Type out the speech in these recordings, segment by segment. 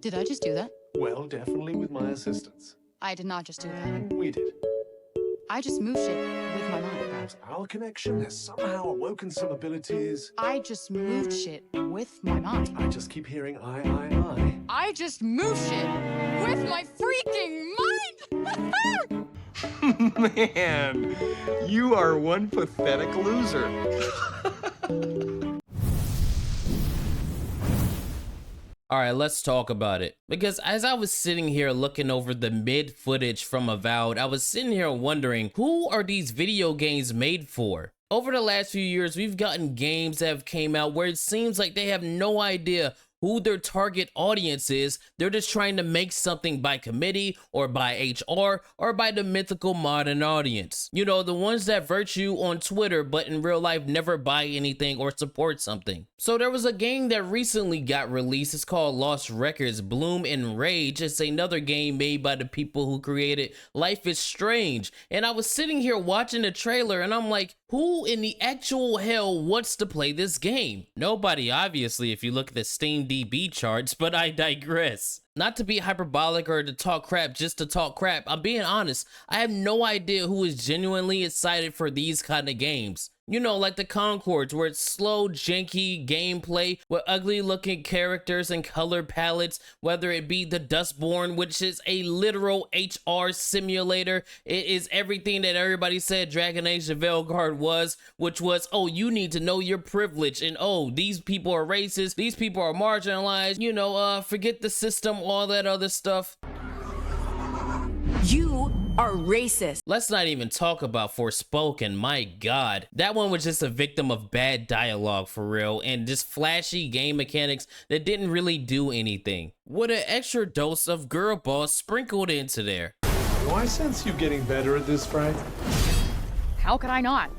Did I just do that? Well, definitely with my assistance. I did not just do that. We did. I just moved shit with my mind. Perhaps our connection has somehow awoken some abilities. I just moved shit with my mind. I just keep hearing I. I just moved shit with my freaking mind! Man, you are one pathetic loser. Alright, let's talk about it. Because as I was sitting here looking over the mid footage from Avowed, I was sitting here wondering, who are these video games made for? Over the last few years, we've gotten games that have came out where it seems like they have no idea who their target audience is. They're just trying to make something by committee or by HR or by the mythical modern audience. You know, the ones that vert you on Twitter but in real life never buy anything or support something. So there was a game that recently got released. It's called Lost Records Bloom and Rage. It's another game made by the people who created Life is Strange. And I was sitting here watching the trailer and I'm like, who in the actual hell wants to play this game? Nobody, obviously, if you look at the Steam DB charts, but I digress. Not to be hyperbolic or to talk crap just to talk crap, I'm being honest, I have no idea who is genuinely excited for these kind of games. You know, like the Concords, where it's slow, janky gameplay with ugly looking characters and color palettes, whether it be the Dustborn, which is a literal HR simulator. It is everything that everybody said Dragon Age of Veilguard was, which was, oh, you need to know your privilege, and oh, these people are racist, these people are marginalized, you know, forget the system, all that other stuff. You are racist. Let's not even talk about Forspoken, my god. That one was just a victim of bad dialogue for real and just flashy game mechanics that didn't really do anything. With an extra dose of girl boss sprinkled into there. Do I sense you getting better at this, Frank? How could I not?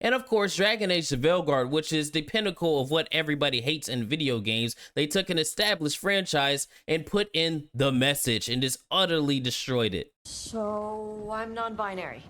And of course, Dragon Age of Veilguard, which is the pinnacle of what everybody hates in video games. They took an established franchise and put in the message and just utterly destroyed it. So, I'm non-binary.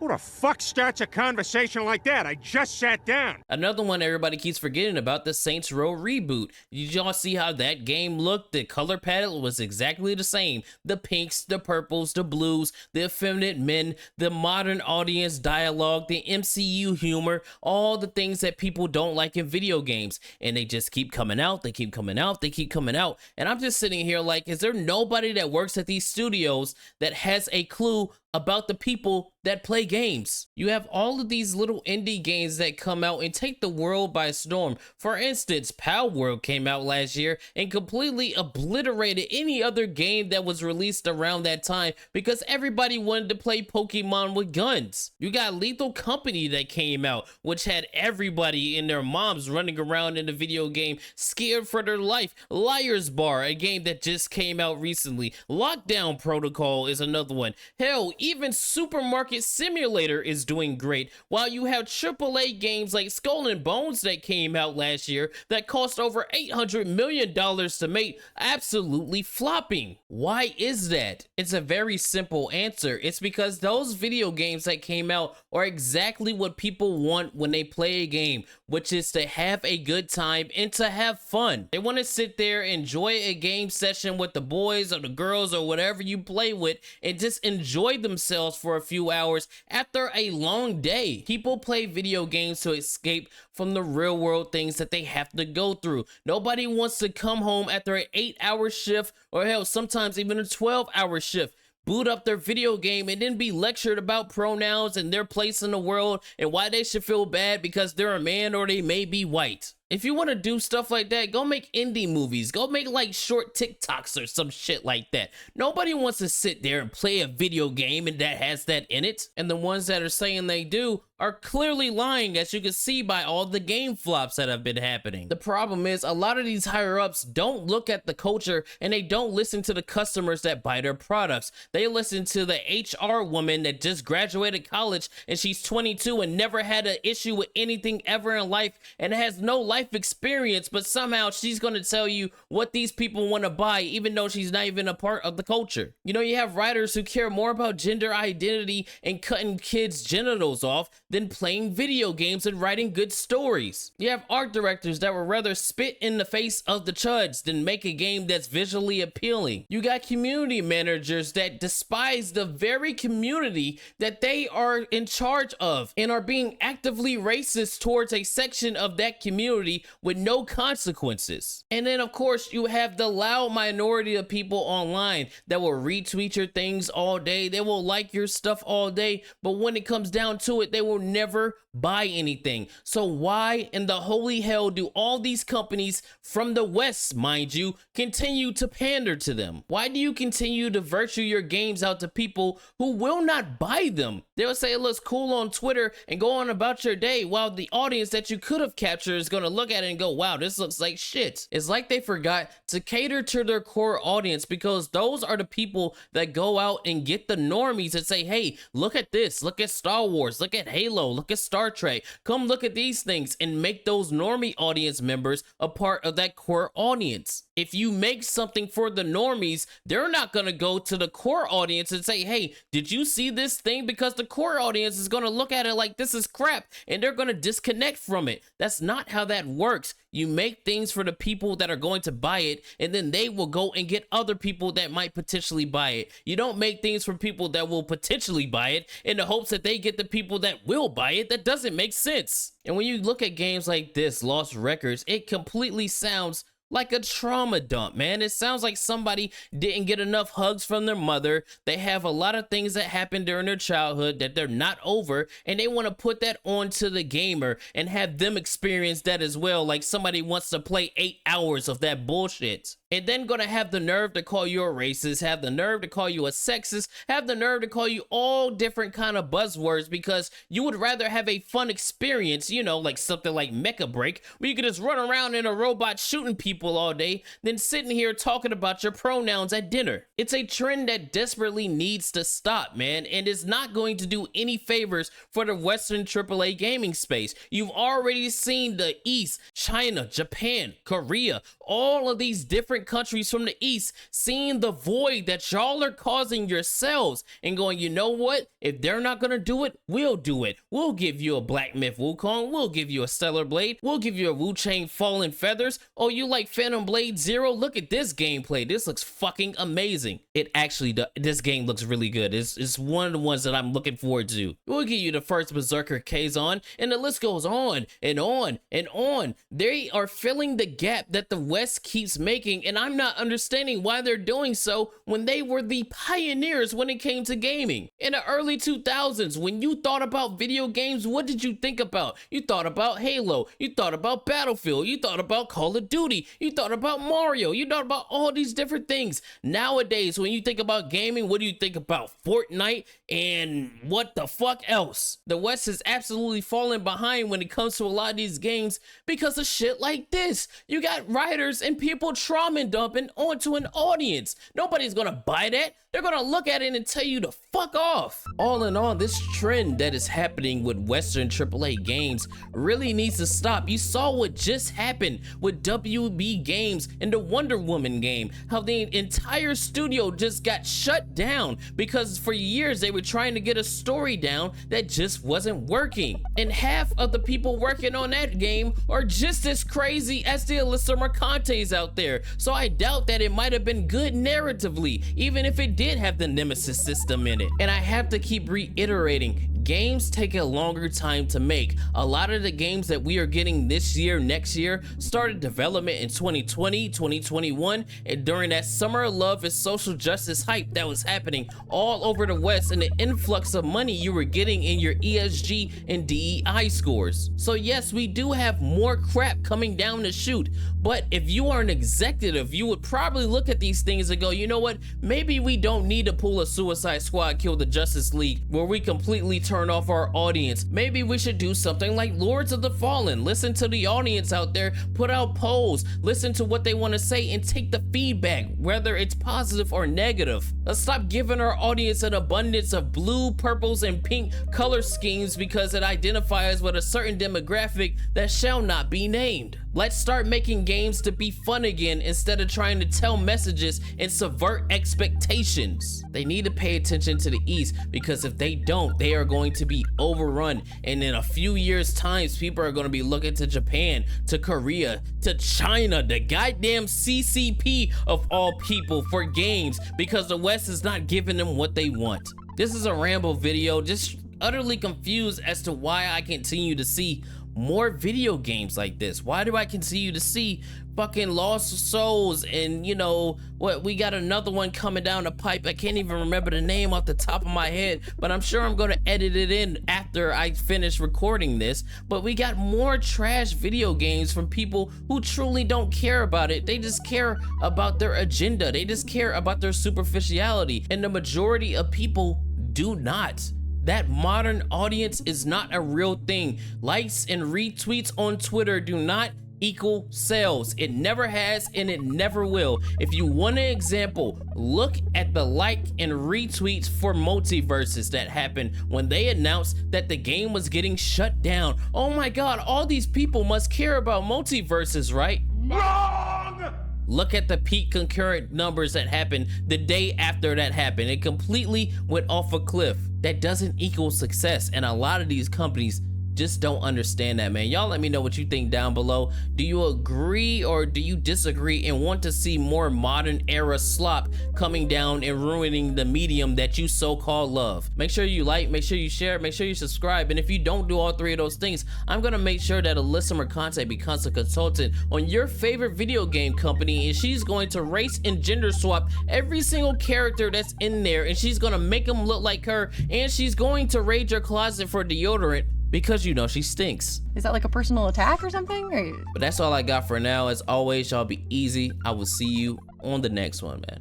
Who the fuck starts a conversation like that? I just sat down. Another one everybody keeps forgetting about, the Saints Row reboot. Did y'all see how that game looked? The color palette was exactly the same. The pinks, the purples, the blues, the effeminate men, the modern audience dialogue, the MCU humor, all the things that people don't like in video games. And they just keep coming out, they keep coming out, they keep coming out. And I'm just sitting here like, is there nobody that works at these studios that has a clue about the people that play games? You have all of these little indie games that come out and take the world by storm. For instance, Pal World came out last year and completely obliterated any other game that was released around that time because everybody wanted to play Pokemon with guns. You got Lethal Company that came out, which had everybody and their moms running around in the video game scared for their life. Liar's Bar, a game that just came out recently. Lockdown Protocol is another one. Hell, even Supermarket Simulator is doing great, while you have AAA games like Skull and Bones that came out last year that cost over $800 million to make, absolutely flopping. Why is that? It's a very simple answer. It's because those video games that came out are exactly what people want when they play a game, which is to have a good time and to have fun. They want to sit there, enjoy a game session with the boys or the girls or whatever you play with, and just enjoy themselves for a few hours after a long day. People play video games to escape from the real world things that they have to go through. Nobody wants to come home after an 8-hour shift, or hell, sometimes even a 12-hour shift, boot up their video game and then be lectured about pronouns and their place in the world and why they should feel bad because they're a man or they may be white. If you want to do stuff like that, go make indie movies. Go make like short TikToks or some shit like that. Nobody wants to sit there and play a video game and that has that in it. And the ones that are saying they do are clearly lying, as you can see by all the game flops that have been happening. The problem is a lot of these higher ups don't look at the culture and they don't listen to the customers that buy their products. They listen to the HR woman that just graduated college and she's 22 and never had an issue with anything ever in life and has no life life experience, but somehow she's gonna tell you what these people want to buy, even though she's not even a part of the culture. You know, you have writers who care more about gender identity and cutting kids' genitals off than playing video games and writing good stories. You have art directors that would rather spit in the face of the chuds than make a game that's visually appealing. You got community managers that despise the very community that they are in charge of and are being actively racist towards a section of that community with no consequences. And then of course you have the loud minority of people online that will retweet your things all day. They will like your stuff all day, but when it comes down to it, they will never buy anything. So why in the holy hell do all these companies from the West, mind you, continue to pander to them? Why do you continue to virtue your games out to people who will not buy them? They'll say it looks cool on Twitter and go on about your day, while the audience that you could have captured is going to look at it and go, wow, this looks like shit. It's like they forgot to cater to their core audience, because those are the people that go out and get the normies and say, hey, look at this, look at Star Wars, look at Halo, look at Star Trek, come look at these things, and make those normie audience members a part of that core audience. If you make something for the normies, they're not going to go to the core audience and say, hey, did you see this thing? Because the core audience is going to look at it like this is crap and they're going to disconnect from it. That's not how that works. You make things for the people that are going to buy it, and then they will go and get other people that might potentially buy it. You don't make things for people that will potentially buy it in the hopes that they get the people that will buy it. That doesn't make sense. And when you look at games like this, Lost Records, it completely sounds like a trauma dump, man. It sounds like somebody didn't get enough hugs from their mother. They have a lot of things that happened during their childhood that they're not over, and they want to put that onto the gamer and have them experience that as well, like somebody wants to play 8 hours of that bullshit. And then gonna have the nerve to call you a racist, have the nerve to call you a sexist, have the nerve to call you all different kind of buzzwords, because you would rather have a fun experience, you know, like something like Mecha Break, where you could just run around in a robot shooting people all day, than sitting here talking about your pronouns at dinner. It's a trend that desperately needs to stop, man, and is not going to do any favors for the Western AAA gaming space. You've already seen the East, China, Japan, Korea, all of these different countries from the East seeing the void that y'all are causing yourselves and going, you know what? If they're not gonna do it, we'll do it. We'll give you a Black Myth Wukong. We'll give you a Stellar Blade. We'll give you a Wu Chain Fallen Feathers. Oh, you like Phantom Blade Zero? Look at this gameplay. This looks fucking amazing. It actually, this game looks really good. It's one of the ones that I'm looking forward to. We'll give you the first Berserker Kazon, and the list goes on and on and on. They are filling the gap that the West keeps making, and I'm not understanding why they're doing so when they were the pioneers when it came to gaming. In the early 2000s, when you thought about video games, what did you think about? You thought about Halo, you thought about Battlefield, you thought about Call of Duty, you thought about Mario, you thought about all these different things. Nowadays, when you think about gaming, what do you think about? Fortnite and what the fuck else? The West is absolutely falling behind when it comes to a lot of these games because of shit like this. You got writers and people trauma dumping onto an audience. Nobody's gonna buy that. They're gonna look at it and tell you to fuck off. All in all, this trend that is happening with Western AAA games really needs to stop. You saw what just happened with WB Games and the Wonder Woman game, how the entire studio just got shut down because for years they were trying to get a story down that just wasn't working. And half of the people working on that game are just as crazy as the Alyssa Mercantes out there. So I doubt that it might have been good narratively, even if it did have the Nemesis system in it. And I have to keep reiterating, games take a longer time to make. A lot of the games that we are getting this year, next year, started development in 2020, 2021, and during that summer of love and social justice hype that was happening all over the West, and the influx of money you were getting in your ESG and DEI scores. So yes, we do have more crap coming down the chute, but if you are an executive, you would probably look at these things and go, you know what, maybe we don't need to pull a Suicide Squad Kill the Justice League where we completely turn off our audience. Maybe we should do something like Lords of the Fallen. Listen to the audience out there, put out polls, listen to what they want to say, and take the feedback, whether it's positive or negative. Let's stop giving our audience an abundance of blue, purples, and pink color schemes because it identifies with a certain demographic that shall not be named. Let's start making games to be fun again instead of trying to tell messages and subvert expectations. They need to pay attention to the East, because if they don't, they are going to be overrun. And in a few years' times, people are going to be looking to Japan, to Korea, to China, the goddamn CCP of all people, for games, because the West is not giving them what they want. This is a ramble video, just utterly confused as to why I continue to see more video games like this. Why do I continue to see fucking Lost Souls, and you know what, we got another one coming down the pipe. I can't even remember the name off the top of my head, but I'm sure I'm gonna edit it in after I finish recording this. But we got more trash video games from people who truly don't care about it. They just care about their agenda. They just care about their superficiality, and the majority of people do not. That modern audience is not a real thing. Likes and retweets on Twitter do not equal sales. It never has, and it never will. If you want an example, look at the like and retweets for Multiverses that happened when they announced that the game was getting shut down. Oh my god, all these people must care about Multiverses, right? Wrong! Look at the peak concurrent numbers that happened the day after that happened. It completely went off a cliff. That doesn't equal success, and a lot of these companies just don't understand that, man. Y'all let me know what you think down below. Do you agree or do you disagree and want to see more modern era slop coming down and ruining the medium that you so-called love? Make sure you like, make sure you share, make sure you subscribe, and if you don't do all three of those things, I'm gonna make sure that Alyssa Mercante becomes a consultant on your favorite video game company, and she's going to race and gender swap every single character that's in there, and she's gonna make them look like her, and she's going to raid your closet for deodorant, because you know she stinks. Is that like a personal attack or something? Or... But that's all I got for now. As always, y'all be easy. I will see you on the next one, man.